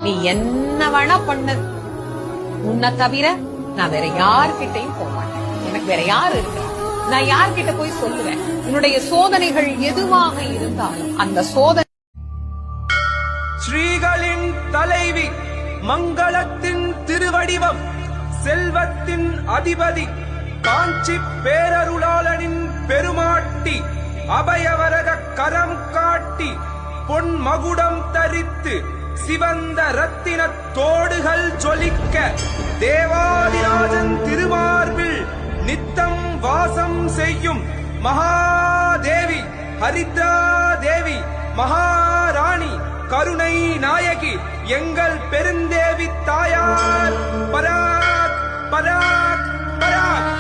நீ என்ன வேணா பண்ணு, உன்னை தவிர நான் வேற யாருக்கிட்டையும் போக மாட்டேன். எனக்கு வேற யாரு இருக்கு? நான் யார்கிட்ட போய் சொல்லுவேன்? உன்னுடைய சோதனைகள் எதுவாக இருந்தாலும் அந்த சோதனை ஸ்ரீகளின் தலைவி, மங்களத்தின் திருவடிவம், செல்வத்தின் அதிபதி, காஞ்சி பேரருளாளனின் பெருமாட்டி, அபயவரத கரம் காட்டி, பொன் மகுடம் தரித்து, சிவந்த ரத்தின தோடுகள் ஜொலிக்க, தேவாதிராஜன் திருமார்பில் நித்தம் வாசம் செய்யும் மகாதேவி, ஹரித்ரா தேவி, மகாராணி, கருணை நாயகி, எங்கள் பெருந்தேவி தாயார் பராக் பராக் பராக்.